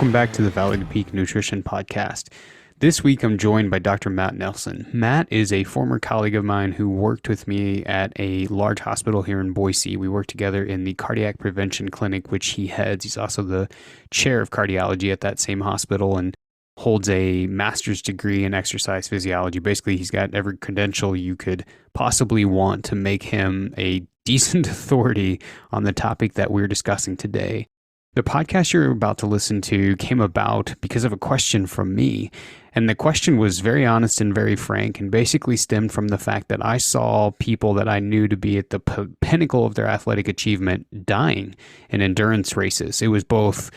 Welcome back to the Valley to Peak Nutrition Podcast. This week I'm joined by Dr. Matt Nelson. Matt is a former colleague of mine who worked with me at a large hospital here in Boise. We worked together in the cardiac prevention clinic, which he heads. He's also the chair of cardiology at that same hospital and holds a master's degree in exercise physiology. Basically, he's got every credential you could possibly want to make him a decent authority on the topic that we're discussing today. The podcast you're about to listen to came about because of a question from me. And the question was very honest and very frank and basically stemmed from the fact that I saw people that I knew to be at the pinnacle of their athletic achievement dying in endurance races. It was both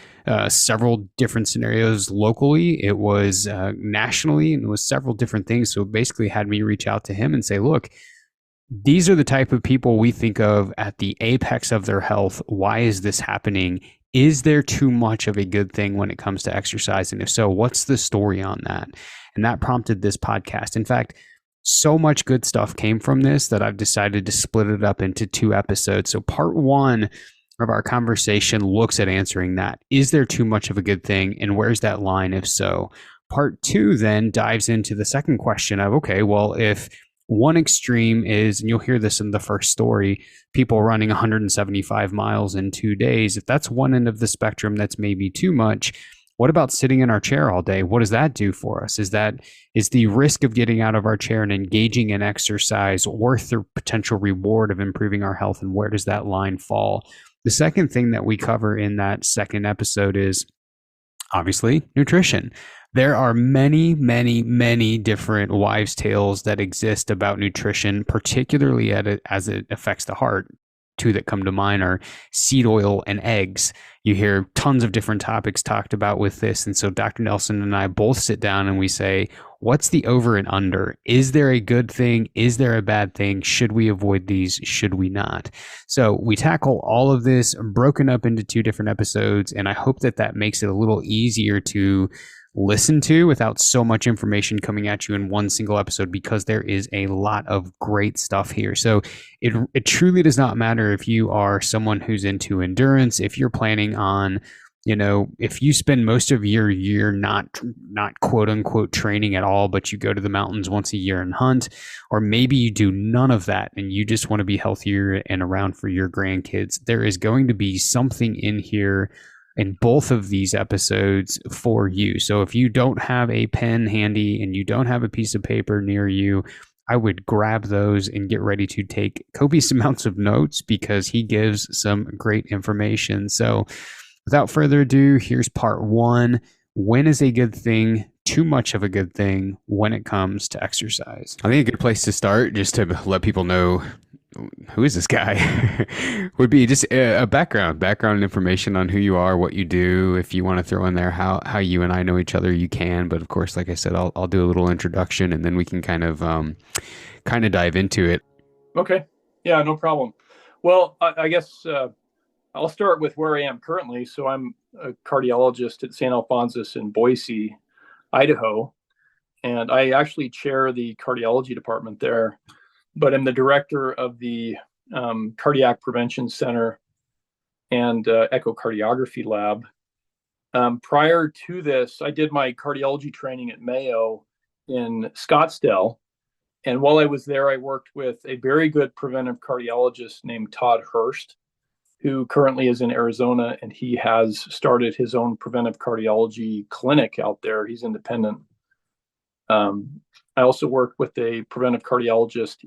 several different scenarios locally, it was nationally, and it was several different things. So it basically had me reach out to him and say, look, these are the type of people we think of at the apex of their health. Why is this happening? Is there too much of a good thing when it comes to exercise? And if so, what's the story on that? And that prompted this podcast. In fact, so much good stuff came from this that I've decided to split it up into 2 episodes. So part 1 of our conversation looks at answering that. Is there too much of a good thing? And where's that line if so? Part 2 then dives into the second question of, okay, well, if one extreme is, and you'll hear this in the first story, people running 175 miles in 2 days. If that's one end of the spectrum, that's maybe too much. What about sitting in our chair all day? What does that do for us? Is the risk of getting out of our chair and engaging in exercise worth the potential reward of improving our health? And where does that line fall? The second thing that we cover in that second episode is obviously nutrition. There are many, many, many different wives' tales that exist about nutrition, particularly as it affects the heart. 2 that come to mind are seed oil and eggs. You hear tons of different topics talked about with this. And so Dr. Nelson and I both sit down and we say, what's the over and under? Is there a good thing? Is there a bad thing? Should we avoid these? Should we not? So we tackle all of this broken up into 2 different episodes. And I hope that makes it a little easier to listen to without so much information coming at you in one single episode, because there is a lot of great stuff here. So it truly does not matter if you are someone who's into endurance, if you're planning on, if you spend most of your year not quote unquote training at all, but you go to the mountains once a year and hunt, or maybe you do none of that and you just want to be healthier and around for your grandkids, there is going to be something in here in both of these episodes for you. So if you don't have a pen handy and you don't have a piece of paper near you, I would grab those and get ready to take copious amounts of notes, because he gives some great information. So without further ado, here's part 1. When is a good thing too much of a good thing when it comes to exercise? I think a good place to start, just to let people know who is this guy, would be just a background information on who you are, what you do. If you want to throw in there how you and I know each other, you can. But of course, like I said, I'll do a little introduction and then we can kind of dive into it. Okay. Yeah, no problem. Well, I guess I'll start with where I am currently. So I'm a cardiologist at St. Alphonsus in Boise, Idaho, and I actually chair the cardiology department there. But I'm the director of the Cardiac Prevention Center and Echocardiography Lab. Prior to this, I did my cardiology training at Mayo in Scottsdale. And while I was there, I worked with a very good preventive cardiologist named Todd Hurst, who currently is in Arizona, and he has started his own preventive cardiology clinic out there. He's independent. I also worked with a preventive cardiologist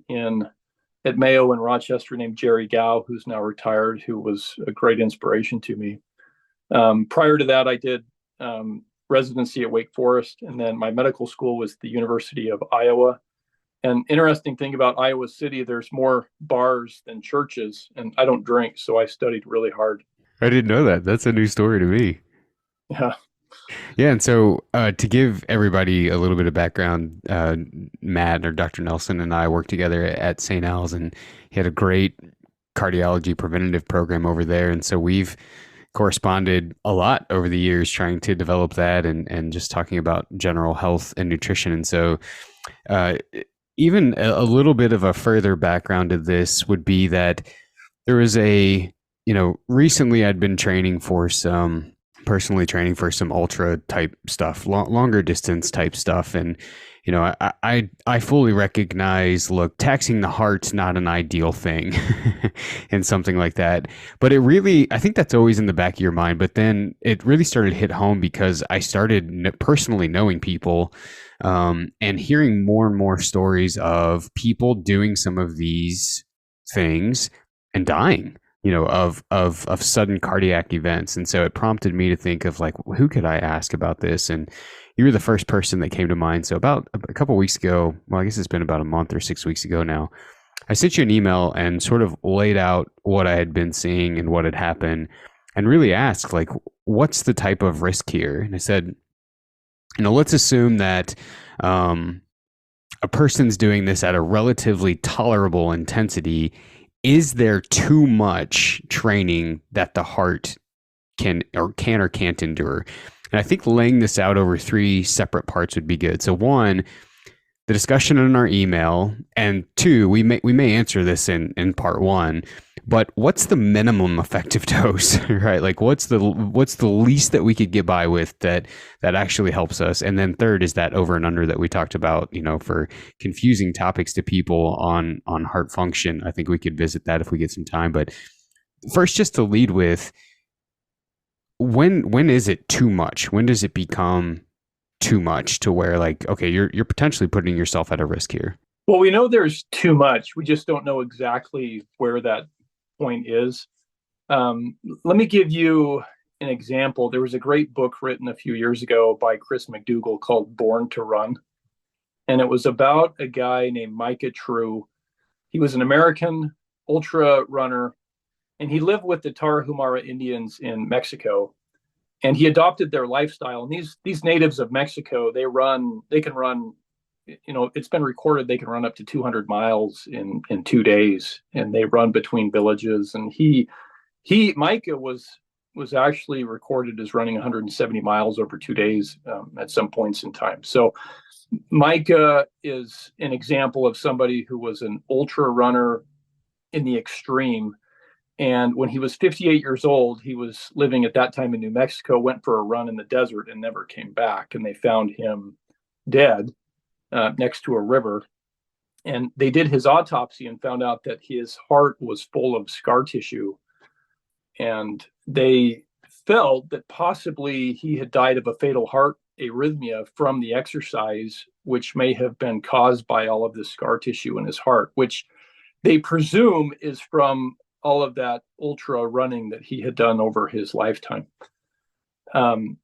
at Mayo in Rochester named Jerry Gow, who's now retired, who was a great inspiration to me. Prior to that, I did residency at Wake Forest, and then my medical school was the University of Iowa. And interesting thing about Iowa City, there's more bars than churches, and I don't drink, so I studied really hard. I didn't know that. That's a new story to me. Yeah. Yeah, and so to give everybody a little bit of background, Matt, or Dr. Nelson, and I worked together at St. Al's, and he had a great cardiology preventative program over there. And so we've corresponded a lot over the years trying to develop that and just talking about general health and nutrition. And so even a little bit of a further background to this would be that there was recently I'd been training for some personally training for some ultra type stuff, longer distance type stuff. And, I fully recognize, look, taxing the heart's not an ideal thing and something like that. But it really, I think that's always in the back of your mind. But then it really started to hit home because I started personally knowing people and hearing more and more stories of people doing some of these things and dying, of sudden cardiac events. And so it prompted me to think of like, who could I ask about this? And you were the first person that came to mind. So about a couple of weeks ago, well, I guess it's been about a month or 6 weeks ago now, I sent you an email and sort of laid out what I had been seeing and what had happened and really asked like, what's the type of risk here? And I said, let's assume that a person's doing this at a relatively tolerable intensity. Is there too much training that the heart can or can't endure? And I think laying this out over 3 separate parts would be good. So 1, the discussion in our email, and 2, we may answer this in part 1, but what's the minimum effective dose, right? Like what's the least that we could get by with that actually helps us? And then 3rd is that over and under that we talked about, for confusing topics to people on heart function. I think we could visit that if we get some time. But first, just to lead with, when is it too much? When does it become too much to where like, okay, you're potentially putting yourself at a risk here? Well, we know there's too much. We just don't know exactly where that point is. Let me give you an example. There was a great book written a few years ago by Chris McDougall called Born to Run. And it was about a guy named Micah True. He was an American ultra runner, and he lived with the Tarahumara Indians in Mexico. And he adopted their lifestyle. And these natives of Mexico, they can run, it's been recorded they can run up to 200 miles in 2 days, and they run between villages. And Micah was actually recorded as running 170 miles over 2 days at some points in time. So Micah is an example of somebody who was an ultra runner in the extreme. And when he was 58 years old, he was living at that time in New Mexico, went for a run in the desert and never came back. And they found him dead next to a river. And they did his autopsy and found out that his heart was full of scar tissue. And they felt that possibly he had died of a fatal heart arrhythmia from the exercise, which may have been caused by all of this scar tissue in his heart, which they presume is from all of that ultra running that he had done over his lifetime.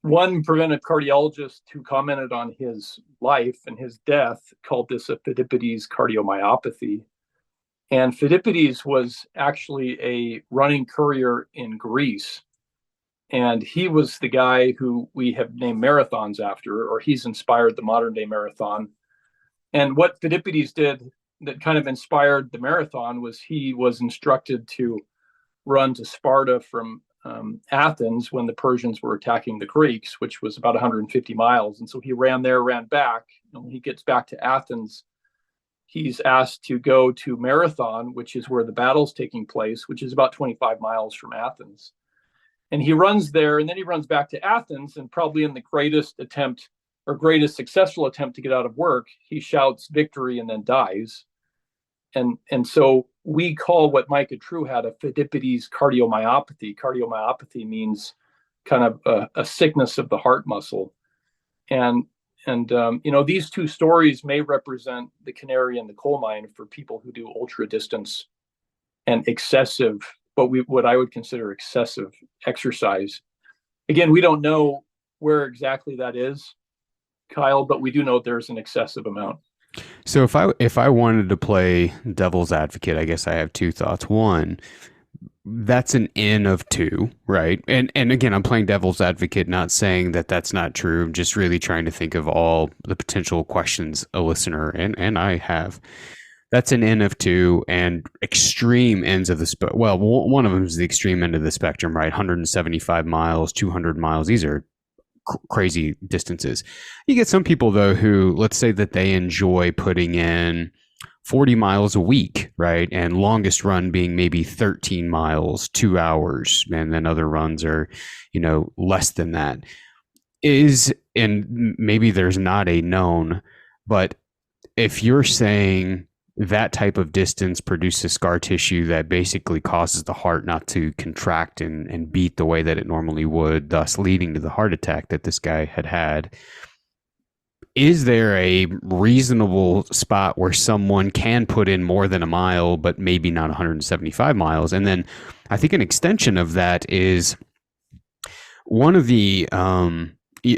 One preventive cardiologist who commented on his life and his death called this a Phidippides cardiomyopathy. And Phidippides was actually a running courier in Greece. And he was the guy who we have named marathons after, or he's inspired the modern day marathon. And what Phidippides did that kind of inspired the marathon was he was instructed to run to Sparta from Athens when the Persians were attacking the Greeks, which was about 150 miles. And so he ran there, ran back. And when he gets back to Athens, he's asked to go to Marathon, which is where the battle's taking place, which is about 25 miles from Athens. And he runs there, and then he runs back to Athens, and probably in the greatest successful attempt to get out of work, he shouts victory and then dies. And so we call what Micah True had a Phidippides cardiomyopathy. Cardiomyopathy means kind of a sickness of the heart muscle. And these two stories may represent the canary in the coal mine for people who do ultra distance and excessive, what I would consider excessive exercise. Again, we don't know where exactly that is, Kyle, but we do know there's an excessive amount. So if I wanted to play devil's advocate, I guess I have 2 thoughts. One, that's an N of 2, right? And again, I'm playing devil's advocate, not saying that that's not true. I'm just really trying to think of all the potential questions a listener and I have. That's an N of 2, and extreme ends of the spectrum. Well, one of them is the extreme end of the spectrum, right? 175 miles, 200 miles. These are crazy distances. You get some people though who, let's say that they enjoy putting in 40 miles a week, right? And longest run being maybe 13 miles, 2 hours. And then other runs are, less than that. And maybe there's not a known, but if you're saying that type of distance produces scar tissue that basically causes the heart not to contract and beat the way that it normally would, thus leading to the heart attack that this guy had, is there a reasonable spot where someone can put in more than a mile, but maybe not 175 miles? And then I think an extension of that is one of the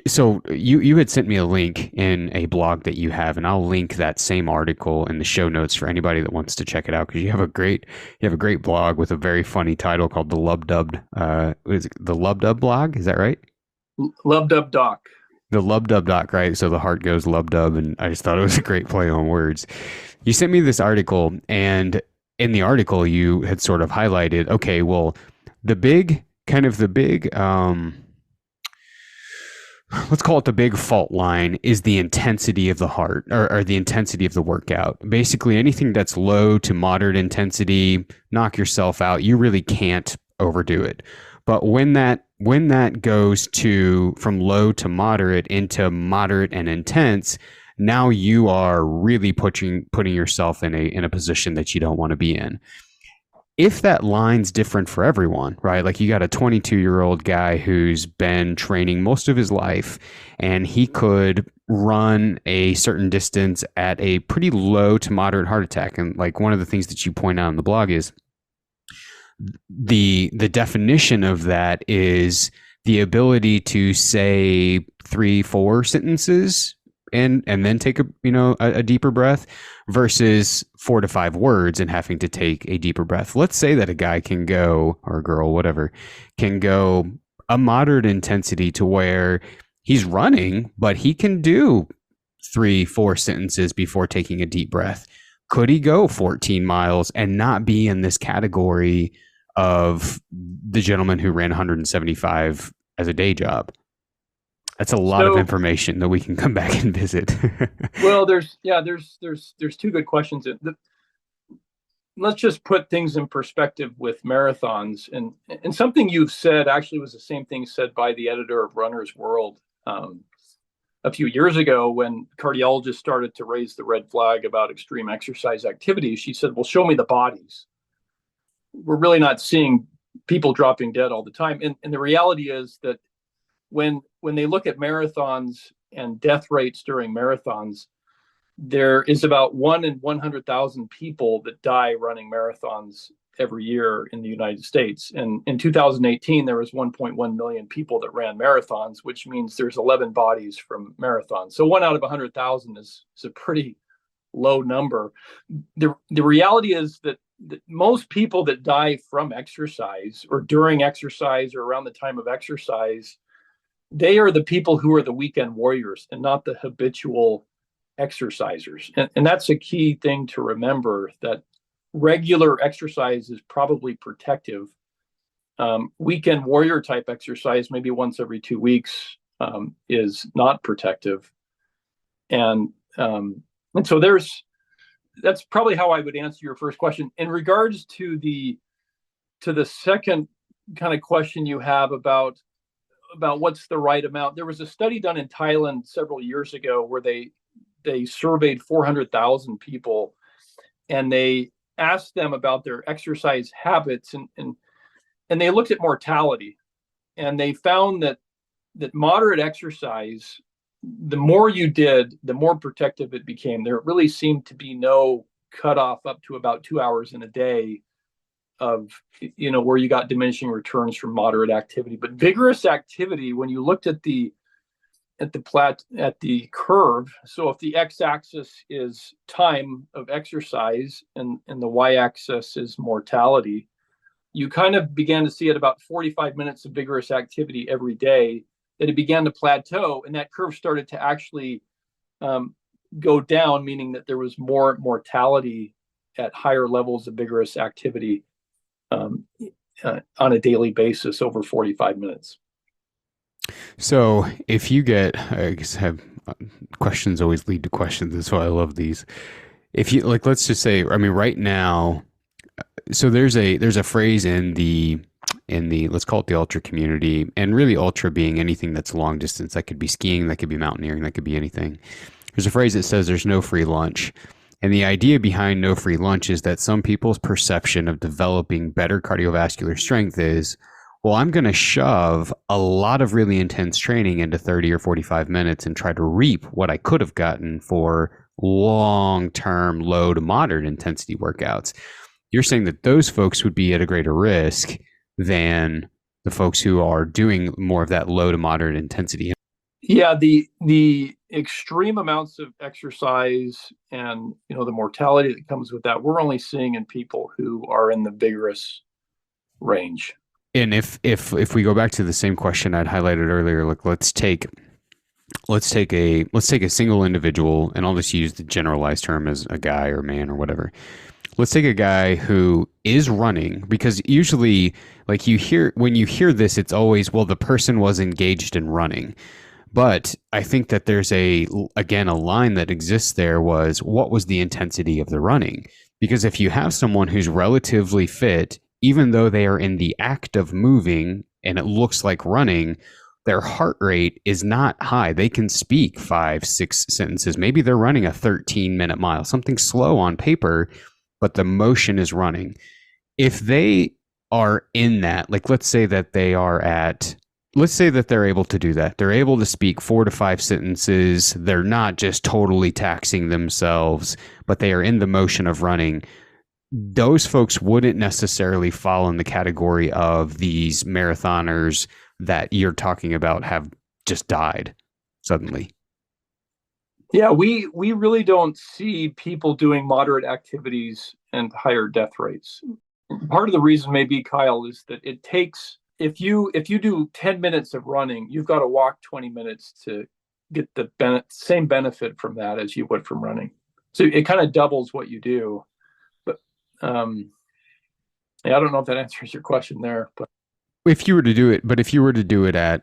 so you had sent me a link in a blog that you have, and I'll link that same article in the show notes for anybody that wants to check it out, because you have a great blog with a very funny title called the Lub Dubbed is it the Lub Dub blog, is that right? Lub Dub Doc. The Lub Dub Doc, right? So the heart goes Lub Dub, and I just thought it was a great play on words. You sent me this article, and in the article you had sort of highlighted, okay, well, the big let's call it the big fault line is the intensity of the heart, or the intensity of the workout. Basically, anything that's low to moderate intensity, knock yourself out. You really can't overdo it. But when that goes from low to moderate into moderate and intense, now you are really putting yourself in a position that you don't want to be in. If that line's different for everyone, right? Like you got a 22-year-old guy who's been training most of his life, and he could run a certain distance at a pretty low to moderate heart attack. And like one of the things that you point out in the blog is the definition of that is the ability to say 3-4 sentences and then take a deeper breath, versus 4 to 5 words and having to take a deeper breath. Let's say that a guy can go, or a girl, whatever, can go a moderate intensity to where he's running, but he can do 3-4 sentences before taking a deep breath. Could he go 14 miles and not be in this category of the gentleman who ran 175 as a day job? That's a lot of information that we can come back and visit. Well, there's two good questions. Let's just put things in perspective with marathons, and something you've said actually was the same thing said by the editor of Runner's World a few years ago, when cardiologists started to raise the red flag about extreme exercise activity. She said, well, show me the bodies. We're really not seeing people dropping dead all the time. And the reality is that when they look at marathons and death rates during marathons, there is about 1 in 100,000 people that die running marathons every year in the United States. And in 2018, there was 1.1 million people that ran marathons, which means there's 11 bodies from marathons. So 1 out of 100,000 is a pretty low number. The reality is that most people that die from exercise, or during exercise, or around the time of exercise, they are the people who are the weekend warriors and not the habitual exercisers. And that's a key thing to remember, that regular exercise is probably protective. Weekend warrior type exercise, maybe once every 2 weeks, is not protective. And so that's probably how I would answer your first question. In regards to the second kind of question you have about what's the right amount, there was a study done in Thailand several years ago where they surveyed 400,000 people, and they asked them about their exercise habits, and they looked at mortality, and they found that moderate exercise, the more you did, the more protective it became. There really seemed to be no cutoff up to about 2 hours in a day of, where you got diminishing returns from moderate activity. But vigorous activity, when you looked at the curve, so if the x-axis is time of exercise and the y-axis is mortality, you kind of began to see at about 45 minutes of vigorous activity every day that it began to plateau, and that curve started to actually go down, meaning that there was more mortality at higher levels of vigorous activity on a daily basis over 45 minutes. So if you get, I guess questions always lead to questions. That's why I love these. if you like, let's just say, I mean, right now, so there's a phrase in the let's call it the ultra community, and really ultra being anything that's long distance. That could be skiing, that could be mountaineering, that could be anything. There's a phrase that says there's no free lunch. And the idea behind no free lunch is that some people's perception of developing better cardiovascular strength is, well, I'm going to shove a lot of really intense training into 30 or 45 minutes and try to reap what I could have gotten for long term, low to moderate intensity workouts. You're saying that those folks would be at a greater risk than the folks who are doing more of that low to moderate intensity. Yeah, the extreme amounts of exercise and the mortality that comes with that, we're only seeing in people who are in the vigorous range. And if we go back to the same question I'd highlighted earlier, like let's take a single individual, and I'll just use the generalized term as a guy or man or whatever. Let's take a guy who is running, because usually, like, when you hear this, it's always, well, the person was engaged in running. But I think that there's again, a line that exists there was, what was the intensity of the running? Because if you have someone who's relatively fit, even though they are in the act of moving and it looks like running, their heart rate is not high. They can speak 5-6 sentences. Maybe they're running a 13-minute mile, something slow on paper, but the motion is running. If they are in that, like, let's say that they're able to do that. They're able to speak 4 to 5 sentences. They're not just totally taxing themselves, but they are in the motion of running. Those folks wouldn't necessarily fall in the category of these marathoners that you're talking about have just died suddenly. Yeah, we really don't see people doing moderate activities and higher death rates. Part of the reason maybe, Kyle, is that it takes, if you do 10 minutes of running, you've got to walk 20 minutes to get the same benefit from that as you would from running. So it kind of doubles what you do. But yeah, I don't know if that answers your question there. But if you were to do it at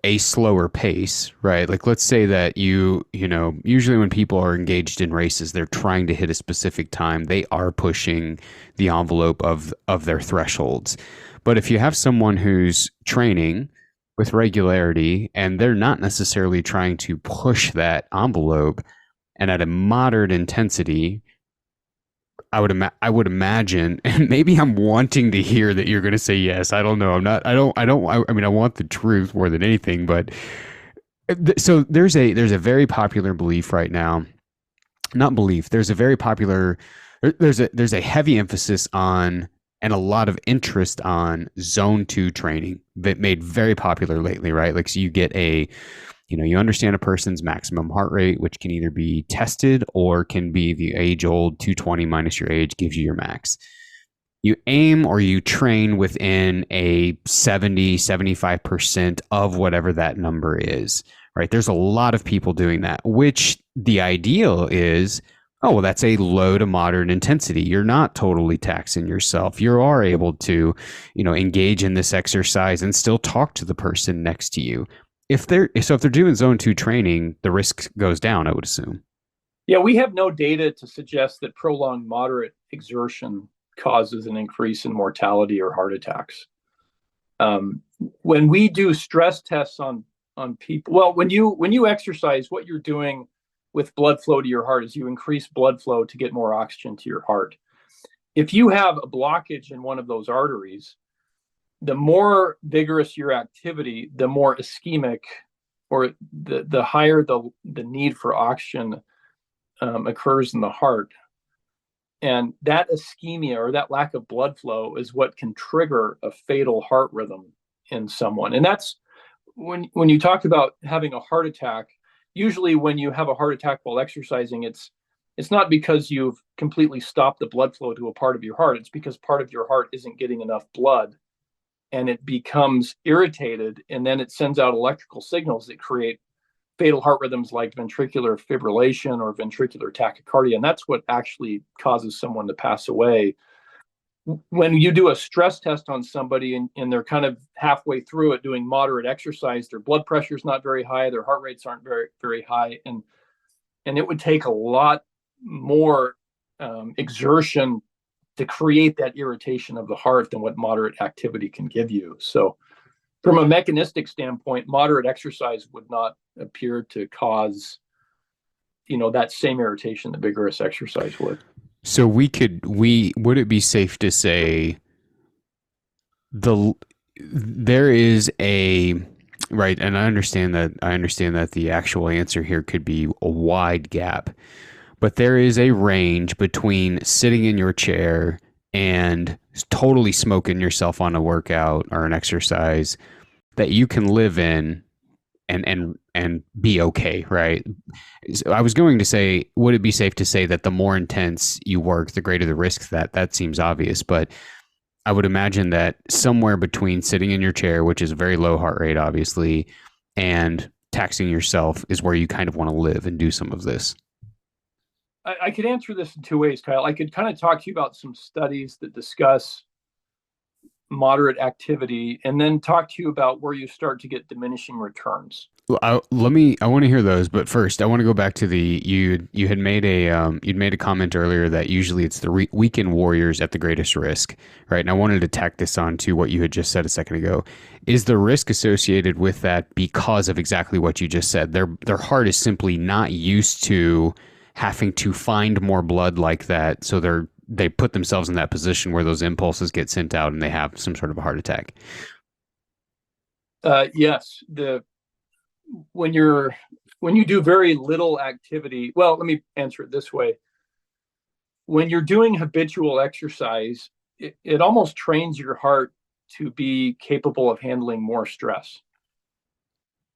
a slower pace, right? Like, let's say that usually when people are engaged in races, they're trying to hit a specific time. They are pushing the envelope of their thresholds. But if you have someone who's training with regularity and they're not necessarily trying to push that envelope and at a moderate intensity, I would imagine, and maybe I'm wanting to hear that you're going to say yes. I don't know. I mean, I want the truth more than anything, but so there's a very popular belief right now. Not belief. There's a heavy emphasis on, and a lot of interest on, zone 2 training that made very popular lately, right? Like, so you get you understand a person's maximum heart rate, which can either be tested or can be the age-old 220 minus your age gives you your max. You aim or you train within a 70-75% of whatever that number is, right? There's a lot of people doing that, which the ideal is, oh, well, that's a low to moderate intensity. You're not totally taxing yourself. You are able to, engage in this exercise and still talk to the person next to you. If they're doing zone 2 training, the risk goes down, I would assume. Yeah, we have no data to suggest that prolonged moderate exertion causes an increase in mortality or heart attacks. When we do stress tests on people, well, when you exercise, what you're doing with blood flow to your heart is you increase blood flow to get more oxygen to your heart. If you have a blockage in one of those arteries, the more vigorous your activity, the more ischemic, or the higher the need for oxygen occurs in the heart. And that ischemia, or that lack of blood flow, is what can trigger a fatal heart rhythm in someone. And that's when you talk about having a heart attack, usually when you have a heart attack while exercising, it's not because you've completely stopped the blood flow to a part of your heart. It's because part of your heart isn't getting enough blood, and it becomes irritated, and then it sends out electrical signals that create fatal heart rhythms like ventricular fibrillation or ventricular tachycardia. And that's what actually causes someone to pass away. When you do a stress test on somebody and they're kind of halfway through it doing moderate exercise, their blood pressure is not very high, their heart rates aren't very, very high. And it would take a lot more exertion to create that irritation of the heart than what moderate activity can give you. So, from a mechanistic standpoint, moderate exercise would not appear to cause, that same irritation that vigorous exercise would. So we would it be safe to say the there is a right, and I understand that the actual answer here could be a wide gap, but there is a range between sitting in your chair and totally smoking yourself on a workout or an exercise that you can live in and be okay, right? So I was going to say, would it be safe to say that the more intense you work, the greater the risk? That seems obvious, but I would imagine that somewhere between sitting in your chair, which is a very low heart rate, obviously, and taxing yourself is where you kind of want to live and do some of this. I could answer this in two ways, Kyle. I could kind of talk to you about some studies that discuss moderate activity and then talk to you about where you start to get diminishing returns. Well, I want to hear those, but first I want to go back to the you had made you'd made a comment earlier that usually it's the weekend warriors at the greatest risk, right? And I wanted to tack this on to what you had just said a second ago. Is the risk associated with that because of exactly what you just said? Their heart is simply not used to having to find more blood like that, so they put themselves in that position where those impulses get sent out and they have some sort of a heart attack. Yes, the when you're when you do very little activity, well, let me answer it this way. When you're doing habitual exercise, it almost trains your heart to be capable of handling more stress.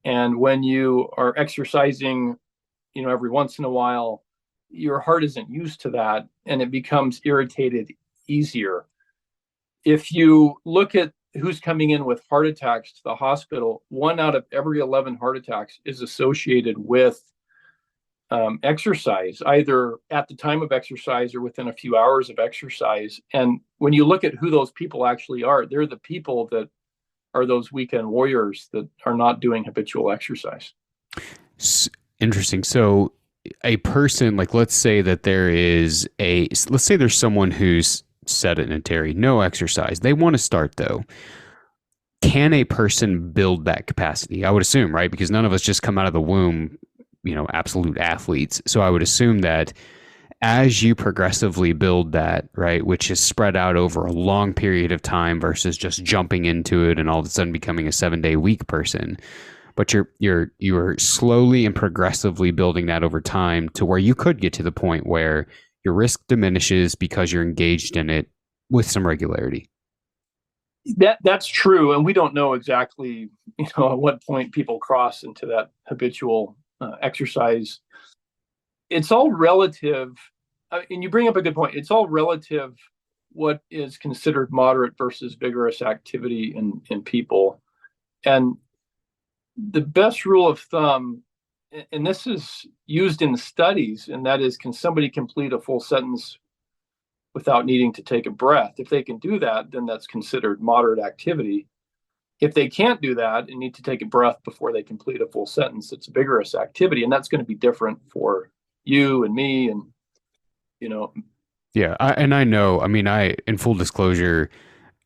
And when you are exercising, every once in a while, your heart isn't used to that and it becomes irritated easier. If you look at who's coming in with heart attacks to the hospital, 1 out of every 11 heart attacks is associated with exercise, either at the time of exercise or within a few hours of exercise. And when you look at who those people actually are, they're the people that are those weekend warriors that are not doing habitual exercise. Interesting. So a person, like, let's say that let's say there's someone who's sedentary, no exercise. They want to start though. Can a person build that capacity? I would assume, right? Because none of us just come out of the womb, absolute athletes. So I would assume that as you progressively build that, right, which is spread out over a long period of time versus just jumping into it and all of a sudden becoming a 7-day week person, but you're slowly and progressively building that over time to where you could get to the point where your risk diminishes because you're engaged in it with some regularity. That's true, and we don't know exactly, at what point people cross into that habitual exercise. It's all relative, and you bring up a good point. It's all relative what is considered moderate versus vigorous activity in people, and the best rule of thumb, and this is used in studies, and that is, can somebody complete a full sentence without needing to take a breath? If they can do that, then that's considered moderate activity. If they can't do that and need to take a breath before they complete a full sentence, it's vigorous activity, and that's going to be different for you and me, and Yeah, I know. I mean, in full disclosure,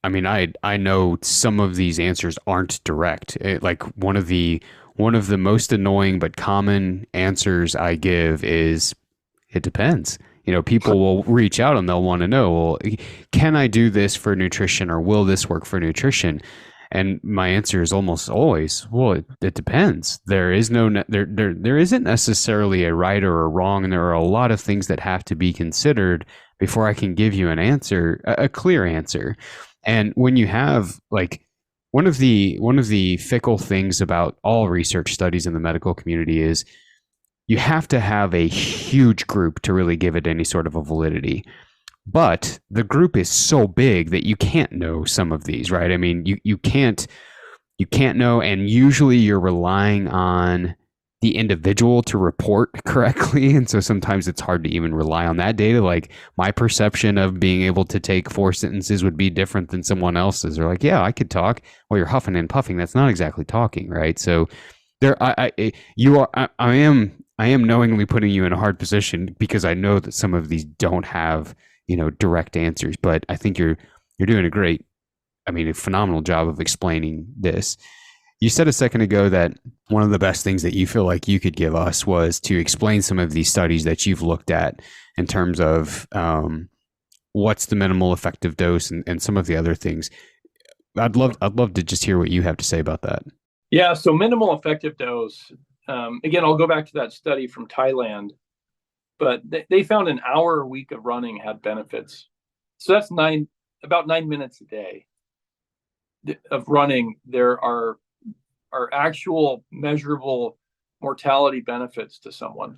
I mean, I know some of these answers aren't direct. Like one of the most annoying but common answers I give is it depends. People will reach out and they'll want to know, well, can I do this for nutrition or will this work for nutrition? And my answer is almost always, well, it depends. There is there isn't necessarily a right or a wrong, and there are a lot of things that have to be considered before I can give you an answer, a clear answer. And when you have like one of the fickle things about all research studies in the medical community is you have to have a huge group to really give it any sort of a validity. But the group is so big that you can't know some of these, right? I mean, you can't know, and usually you're relying on the individual to report correctly, and so sometimes it's hard to even rely on that data. Like my perception of being able to take 4 sentences would be different than someone else's. They're like, yeah, I could talk. Well, you're huffing and puffing. That's not exactly talking, right? So there, I am I am knowingly putting you in a hard position because I know that some of these don't have, direct answers, but I think you're doing a phenomenal job of explaining this. You said a second ago that one of the best things that you feel like you could give us was to explain some of these studies that you've looked at in terms of what's the minimal effective dose and some of the other things. I'd love to just hear what you have to say about that. Yeah, so minimal effective dose. Again, I'll go back to that study from Thailand, but they found an hour a week of running had benefits. So that's about 9 minutes a day of running. There are actual measurable mortality benefits to someone.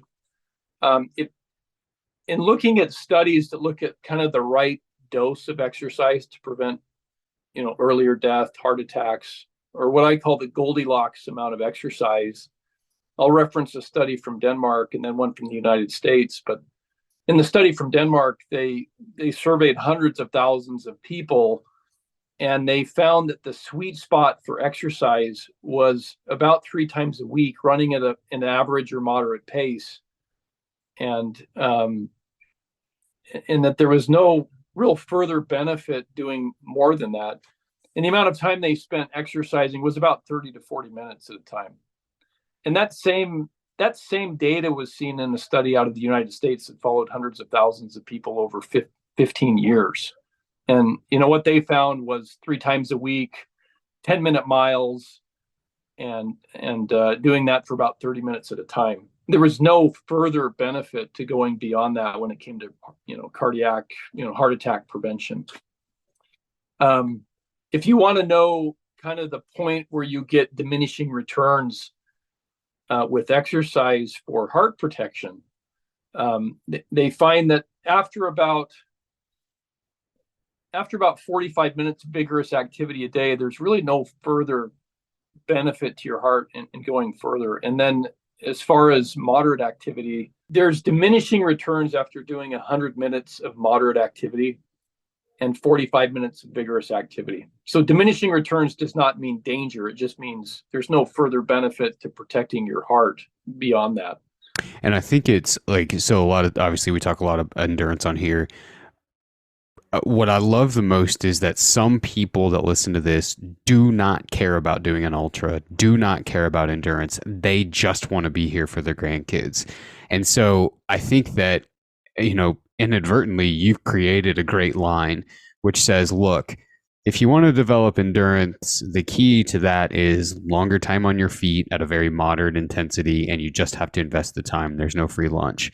In looking at studies that look at kind of the right dose of exercise to prevent, earlier death, heart attacks, or what I call the Goldilocks amount of exercise, I'll reference a study from Denmark and then one from the United States. But in the study from Denmark, they surveyed hundreds of thousands of people, and they found that the sweet spot for exercise was about 3 times a week, running at an average or moderate pace, and that there was no real further benefit doing more than that. And the amount of time they spent exercising was about 30 to 40 minutes at a time. And that same data was seen in a study out of the United States that followed hundreds of thousands of people over 15 years. And what they found was 3 times a week, 10-minute miles, and doing that for about 30 minutes at a time. There was no further benefit to going beyond that when it came to cardiac, heart attack prevention. If you want to know kind of the point where you get diminishing returns with exercise for heart protection, they find that after about 45 minutes of vigorous activity a day, there's really no further benefit to your heart in going further. And then as far as moderate activity, there's diminishing returns after doing 100 minutes of moderate activity and 45 minutes of vigorous activity. So diminishing returns does not mean danger. It just means there's no further benefit to protecting your heart beyond that. And I think it's like, so a lot of, obviously we talk a lot of endurance on here. What I love the most is that some people that listen to this do not care about doing an ultra, do not care about endurance. They just want to be here for their grandkids. And so I think that, inadvertently, you've created a great line which says, look, if you want to develop endurance, the key to that is longer time on your feet at a very moderate intensity, and you just have to invest the time. There's no free lunch.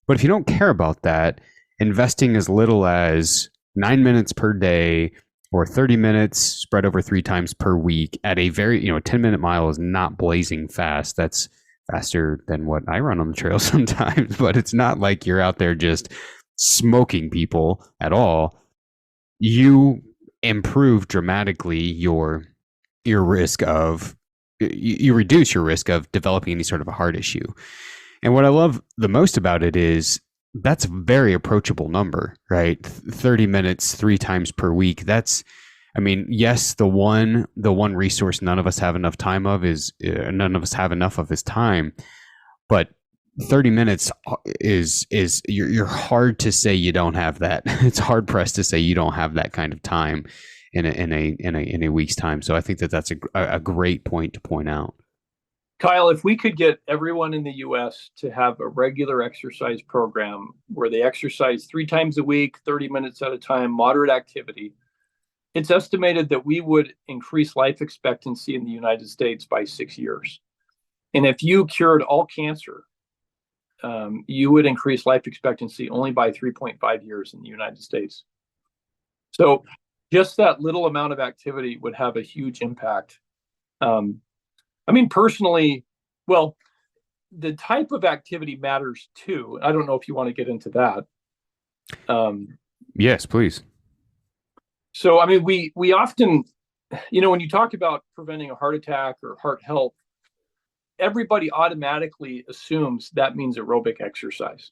But if you don't care about that, investing as little as 9 minutes per day or 30 minutes spread over 3 times per week at a very, 10-minute mile is not blazing fast. That's faster than what I run on the trail sometimes, but it's not like you're out there just smoking people at all. You improve dramatically your risk of, you reduce your risk of developing any sort of a heart issue. And what I love the most about it is that's a very approachable number, right? 30 minutes 3 times per week. That's, yes, the one resource none of us have enough time of is none of us have enough of is time, but 30 minutes is you're hard to say you don't have that. It's hard pressed to say you don't have that kind of time in a week's time. So I think that's a great point to point out. Kyle, if we could get everyone in the U.S. to have a regular exercise program where they exercise 3 times a week, 30 minutes at a time, moderate activity, it's estimated that we would increase life expectancy in the United States by 6 years. And if you cured all cancer, you would increase life expectancy only by 3.5 years in the United States. So just that little amount of activity would have a huge impact. Personally, well, the type of activity matters too. I don't know if you want to get into that. Yes, please. So, we often, when you talk about preventing a heart attack or heart health, everybody automatically assumes that means aerobic exercise,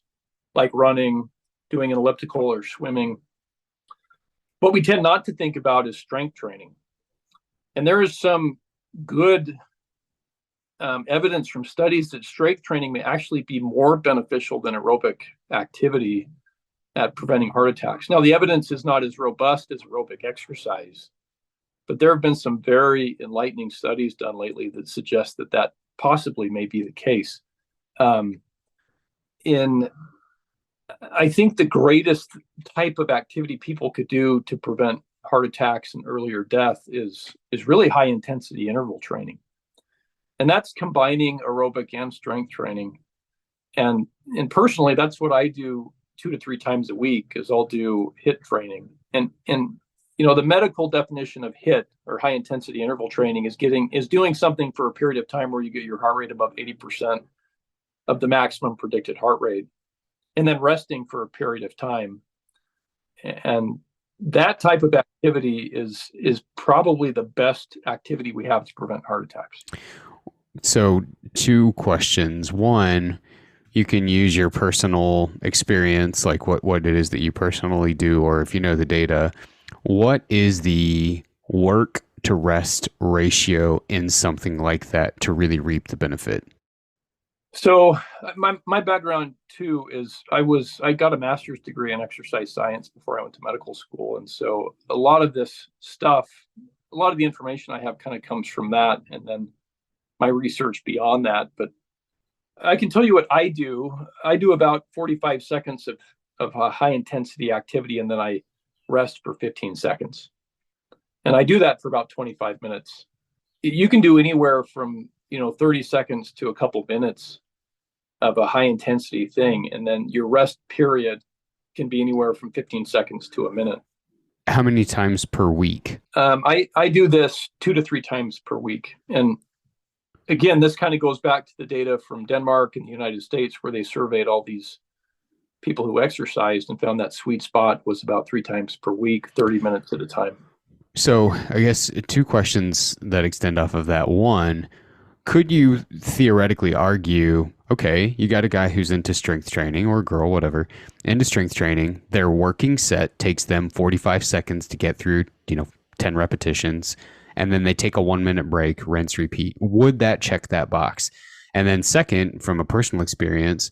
like running, doing an elliptical or swimming. What we tend not to think about is strength training. And there is some good evidence from studies that strength training may actually be more beneficial than aerobic activity at preventing heart attacks. Now, the evidence is not as robust as aerobic exercise, but there have been some very enlightening studies done lately that suggest that that possibly may be the case. I think the greatest type of activity people could do to prevent heart attacks and earlier death is really high intensity interval training. And that's combining aerobic and strength training. And personally, that's what I do 2 to 3 times a week is I'll do HIIT training. And the medical definition of HIIT or high intensity interval training is doing something for a period of time where you get your heart rate above 80% of the maximum predicted heart rate, and then resting for a period of time. And that type of activity is probably the best activity we have to prevent heart attacks. So 2 questions. One, you can use your personal experience, like what it is that you personally do, or if you know the data, what is the work to rest ratio in something like that to really reap the benefit? So my background too is I got a master's degree in exercise science before I went to medical school. And so a lot of this stuff, a lot of the information I have kind of comes from that, and then my research beyond that. But I can tell you what I do. I do about 45 seconds of a high intensity activity, and then I rest for 15 seconds. And I do that for about 25 minutes. You can do anywhere from 30 seconds to a couple minutes of a high intensity thing. And then your rest period can be anywhere from 15 seconds to a minute. How many times per week? I do this 2 to 3 times per week. And again, this kind of goes back to the data from Denmark and the United States, where they surveyed all these people who exercised and found that sweet spot was about 3 times per week, 30 minutes at a time. So I guess 2 questions that extend off of that. One, could you theoretically argue, okay, you got a guy who's into strength training, or a girl, whatever, into strength training, their working set takes them 45 seconds to get through, 10 repetitions, and then they take a 1-minute break, rinse, repeat. Would that check that box? And then second, from a personal experience,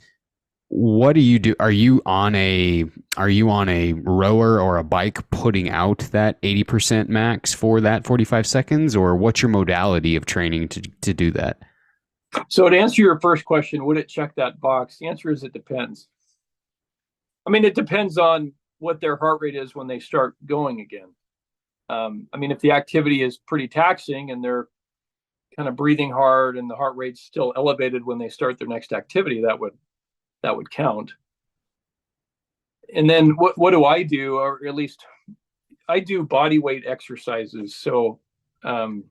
what do you do? Are you on a rower or a bike putting out that 80% max for that 45 seconds, or what's your modality of training to do that? So to answer your first question, would it check that box? The answer is it depends. I mean, it depends on what their heart rate is when they start going again. If the activity is pretty taxing and they're kind of breathing hard and the heart rate's still elevated when they start their next activity, that would count. And then what do I do? Or at least I do body weight exercises. So, I'll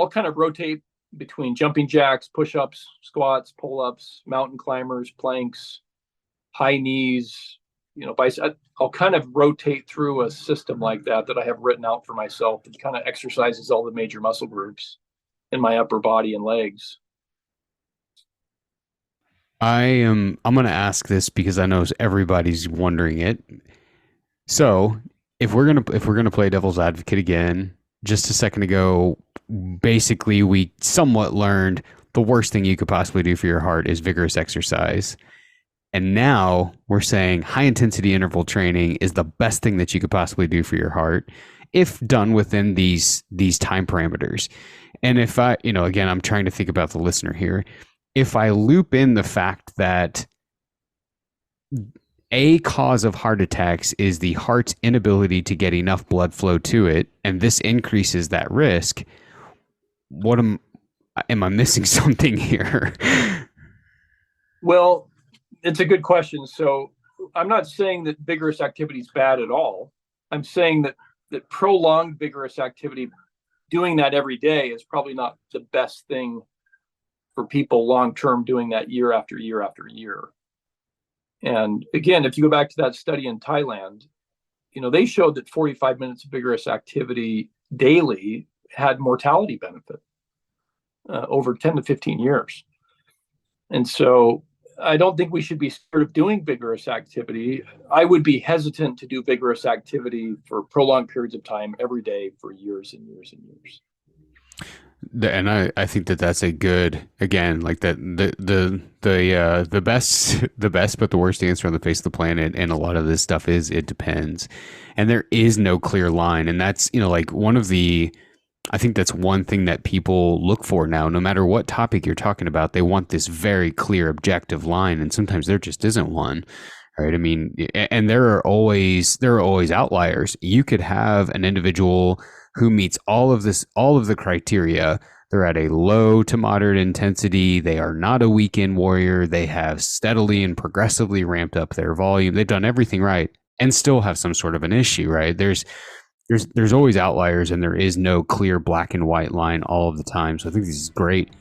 kind of rotate between jumping jacks, push-ups, squats, pull-ups, mountain climbers, planks, high knees, I'll kind of rotate through a system like that I have written out for myself that kind of exercises all the major muscle groups in my upper body and legs. I'm going to ask this because I know everybody's wondering it. So if we're going to play devil's advocate again, just a second ago, basically we somewhat learned the worst thing you could possibly do for your heart is vigorous exercise. And now we're saying high intensity interval training is the best thing that you could possibly do for your heart if done within these time parameters. And if again, I'm trying to think about the listener here. If I loop in the fact that a cause of heart attacks is the heart's inability to get enough blood flow to it, and this increases that risk, am I missing something here? Well, it's a good question. So I'm not saying that vigorous activity is bad at all. I'm saying that prolonged vigorous activity, doing that every day, is probably not the best thing for people long-term, doing that year after year after year. And again, if you go back to that study in Thailand, they showed that 45 minutes of vigorous activity daily had mortality benefit over 10 to 15 years. And so I don't think we should be scared of doing vigorous activity. I would be hesitant to do vigorous activity for prolonged periods of time every day for years and years and years. And I think that that's a good, again, like that the best the best but the worst answer on the face of the planet, and a lot of this stuff is it depends, and there is no clear line, and that's, like one of the, I think that's one thing that people look for now. No matter what topic you're talking about, they want this very clear objective line, and sometimes there just isn't one. Right? I mean, and there are always outliers. You could have an individual who meets all of the criteria. They're at a low to moderate intensity. They are not a weekend warrior. They have steadily and progressively ramped up their volume. They've done everything right and still have some sort of an issue, right? There's always outliers, and there is no clear black and white line all of the time. So I think this is great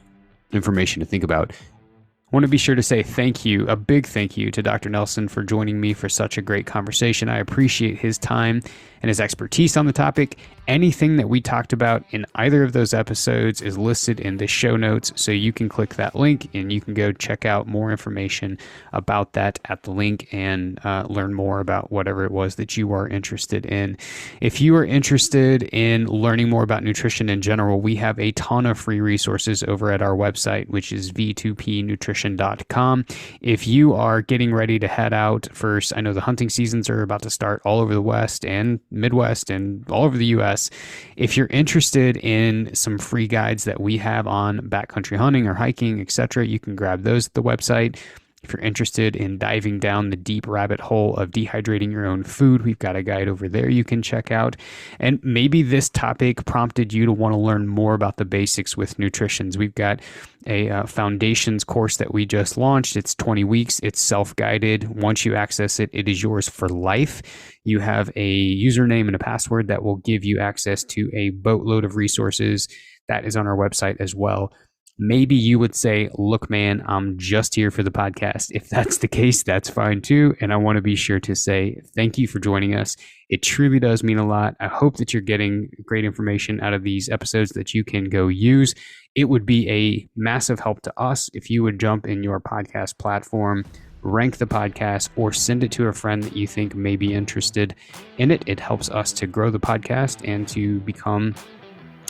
information to think about. I want to be sure to say thank you, a big thank you to Dr. Nelson for joining me for such a great conversation. I appreciate his time and his expertise on the topic. Anything that we talked about in either of those episodes is listed in the show notes, so you can click that link and you can go check out more information about that at the link and learn more about whatever it was that you are interested in. If you are interested in learning more about nutrition in general, we have a ton of free resources over at our website, which is v2pnutrition.com. If you are getting ready to head out first, I know the hunting seasons are about to start all over the West and Midwest and all over the US. If you're interested in some free guides that we have on backcountry hunting or hiking, etc., you can grab those at the website. If you're interested in diving down the deep rabbit hole of dehydrating your own food, we've got a guide over there you can check out. And maybe this topic prompted you to want to learn more about the basics with nutrition. We've got a foundations course that we just launched. It's 20 weeks. It's self-guided. Once you access it, it is yours for life. You have a username and a password that will give you access to a boatload of resources. That is on our website as well. Maybe you would say, look, man, I'm just here for the podcast. If that's the case, that's fine too. And I want to be sure to say thank you for joining us. It truly does mean a lot. I hope that you're getting great information out of these episodes that you can go use. It would be a massive help to us if you would jump in your podcast platform, rank the podcast, or send it to a friend that you think may be interested in it. It helps us to grow the podcast and to become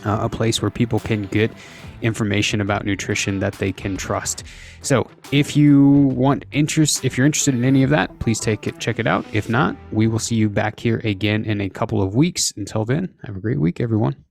a place where people can get information about nutrition that they can trust. So if you're interested in any of that, please check it out. If not, we will see you back here again in a couple of weeks. Until then, have a great week, everyone.